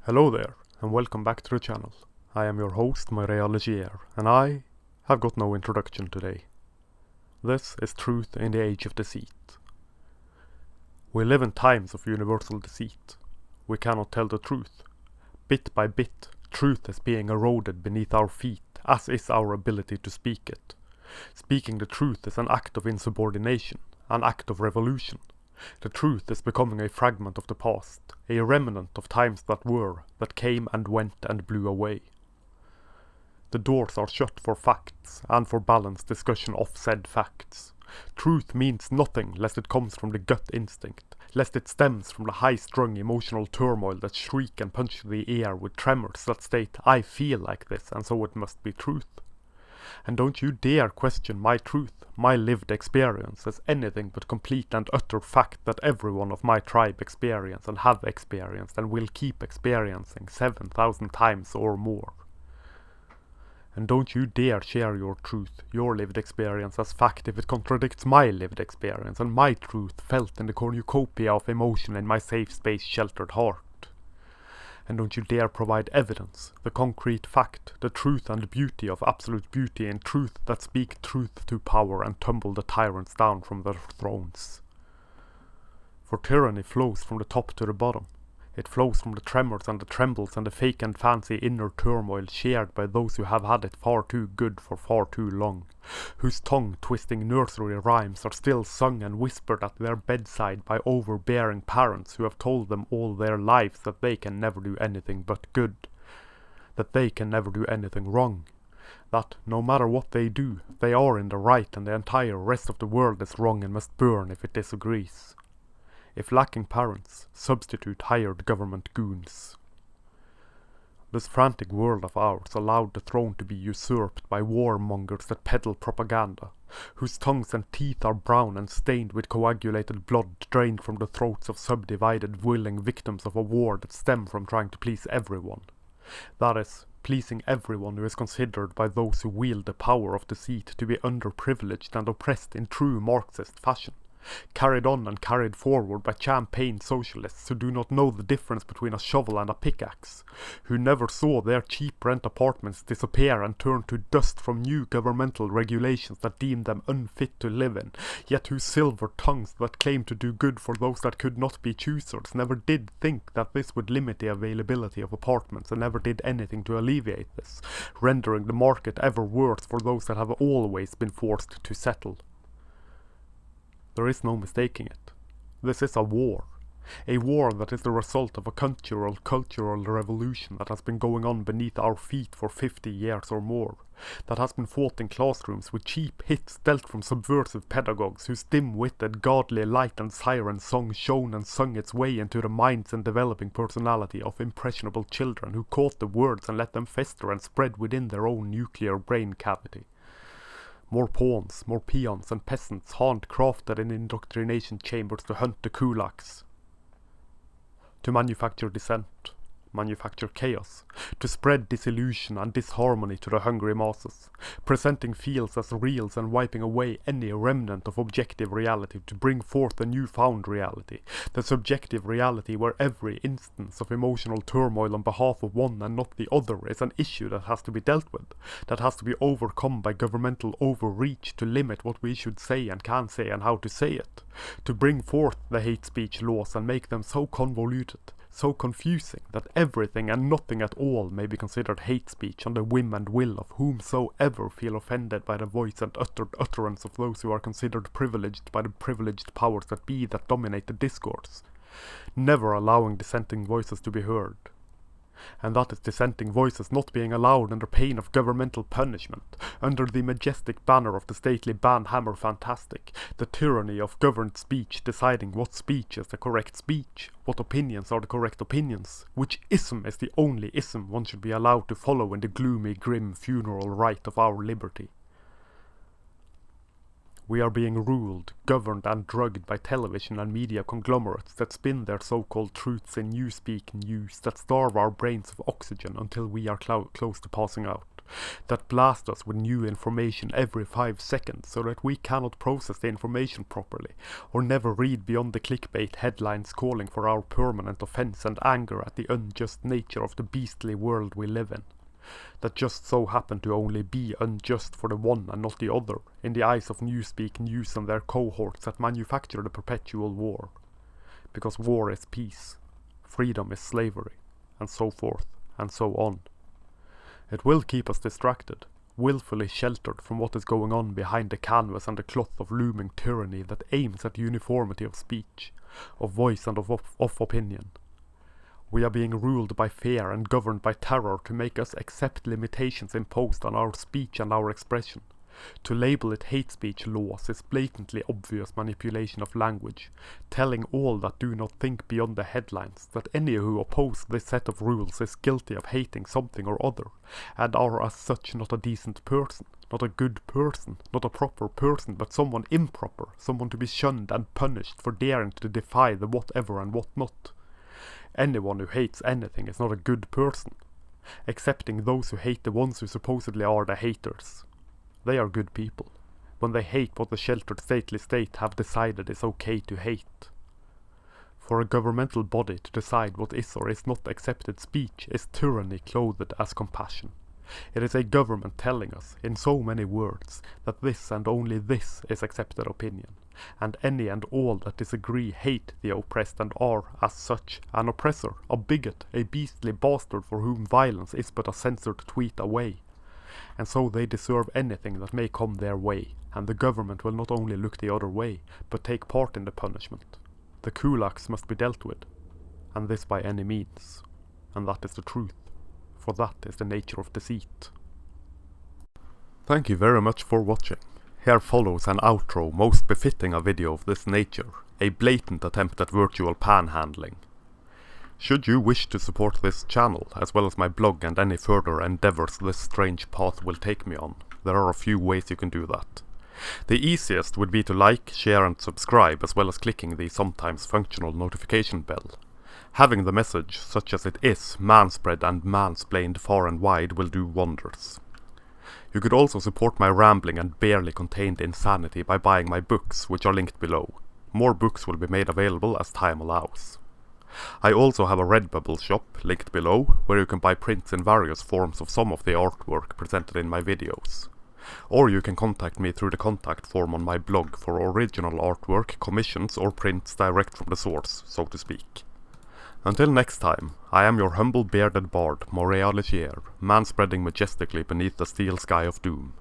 Hello there, and welcome back to the channel. I am your host, Maria Legier, and I have got no introduction today. This is Truth in the Age of Deceit. We live in times of universal deceit. We cannot tell the truth. Bit by bit, truth is being eroded beneath our feet, as is our ability to speak it. Speaking the truth is an act of insubordination, an act of revolution. The truth is becoming a fragment of the past, a remnant of times that were, that came and went and blew away. The doors are shut for facts, and for balanced discussion of said facts. Truth means nothing lest it comes from the gut instinct, lest it stems from the high-strung emotional turmoil that shriek and punch the air with tremors that state, I feel like this, and so it must be truth. And don't you dare question my truth, my lived experience, as anything but complete and utter fact that everyone of my tribe experienced and have experienced and will keep experiencing 7,000 times or more. And don't you dare share your truth, your lived experience as fact if it contradicts my lived experience and my truth felt in the cornucopia of emotion in my safe space sheltered heart. And don't you dare provide evidence, the concrete fact, the truth and beauty of absolute beauty and truth that speak truth to power and tumble the tyrants down from their thrones. For tyranny flows from the top to the bottom. It flows from the tremors and the trembles and the fake and fancy inner turmoil shared by those who have had it far too good for far too long, whose tongue-twisting nursery rhymes are still sung and whispered at their bedside by overbearing parents who have told them all their lives that they can never do anything but good, that they can never do anything wrong, that no matter what they do, they are in the right and the entire rest of the world is wrong and must burn if it disagrees. If lacking parents, substitute hired government goons. This frantic world of ours allowed the throne to be usurped by warmongers that peddle propaganda, whose tongues and teeth are brown and stained with coagulated blood drained from the throats of subdivided willing victims of a war that stem from trying to please everyone. That is, pleasing everyone who is considered by those who wield the power of deceit to be underprivileged and oppressed in true Marxist fashion. Carried on and carried forward by champagne socialists who do not know the difference between a shovel and a pickaxe, who never saw their cheap rent apartments disappear and turn to dust from new governmental regulations that deemed them unfit to live in, yet whose silver tongues that claim to do good for those that could not be choosers never did think that this would limit the availability of apartments and never did anything to alleviate this, rendering the market ever worse for those that have always been forced to settle. There is no mistaking it. This is a war that is the result of a cultural revolution that has been going on beneath our feet for 50 years or more, that has been fought in classrooms with cheap hits dealt from subversive pedagogues whose dim-witted godly light and siren song shone and sung its way into the minds and developing personality of impressionable children who caught the words and let them fester and spread within their own nuclear brain cavity. More pawns, more peons and peasants handcrafted in indoctrination chambers to hunt the kulaks, to manufacture dissent, manufacture chaos, to spread disillusion and disharmony to the hungry masses, presenting fields as reals and wiping away any remnant of objective reality to bring forth a newfound reality, the subjective reality where every instance of emotional turmoil on behalf of one and not the other is an issue that has to be dealt with, that has to be overcome by governmental overreach to limit what we should say and can say and how to say it, to bring forth the hate speech laws and make them so convoluted, so confusing that everything and nothing at all may be considered hate speech on the whim and will of whomsoever feel offended by the voice and utterance of those who are considered privileged by the privileged powers that be that dominate the discourse, never allowing dissenting voices to be heard. And that is dissenting voices not being allowed under pain of governmental punishment, under the majestic banner of the stately banhammer fantastic, the tyranny of governed speech deciding what speech is the correct speech, what opinions are the correct opinions, which ism is the only ism one should be allowed to follow in the gloomy, grim funeral rite of our liberty. We are being ruled, governed and drugged by television and media conglomerates that spin their so-called truths in newspeak news that starve our brains of oxygen until we are close to passing out. that blast us with new information every 5 seconds so that we cannot process the information properly, or never read beyond the clickbait headlines calling for our permanent offense and anger at the unjust nature of the beastly world we live in, that just so happen to only be unjust for the one and not the other, in the eyes of Newspeak News and their cohorts that manufacture the perpetual war. Because war is peace, freedom is slavery, and so forth, and so on. It will keep us distracted, willfully sheltered from what is going on behind the canvas and the cloth of looming tyranny that aims at uniformity of speech, of voice and of opinion. We are being ruled by fear and governed by terror to make us accept limitations imposed on our speech and our expression. To label it hate speech laws is blatantly obvious manipulation of language, telling all that do not think beyond the headlines that any who oppose this set of rules is guilty of hating something or other, and are as such not a decent person, not a good person, not a proper person, but someone improper, someone to be shunned and punished for daring to defy the whatever and what not. Anyone who hates anything is not a good person, excepting those who hate the ones who supposedly are the haters. They are good people, when they hate what the sheltered stately state have decided is okay to hate. For a governmental body to decide what is or is not accepted speech is tyranny clothed as compassion. It is a government telling us, in so many words, that this and only this is accepted opinion, and any and all that disagree hate the oppressed and are, as such, an oppressor, a bigot, a beastly bastard for whom violence is but a censored tweet away. And so they deserve anything that may come their way, and the government will not only look the other way, but take part in the punishment. The kulaks must be dealt with, and this by any means. And that is the truth, for that is the nature of deceit. Thank you very much for watching. Here follows an outro most befitting a video of this nature, a blatant attempt at virtual panhandling. Should you wish to support this channel, as well as my blog and any further endeavours this strange path will take me on, there are a few ways you can do that. The easiest would be to like, share and subscribe, as well as clicking the sometimes functional notification bell. Having the message, such as it is, manspread and mansplained far and wide will do wonders. You could also support my rambling and barely contained insanity by buying my books, which are linked below. More books will be made available as time allows. I also have a Redbubble shop, linked below, where you can buy prints in various forms of some of the artwork presented in my videos. Or you can contact me through the contact form on my blog for original artwork, commissions or prints direct from the source, so to speak. Until next time, I am your humble bearded bard, Morea Legier, manspreading majestically beneath the steel sky of doom.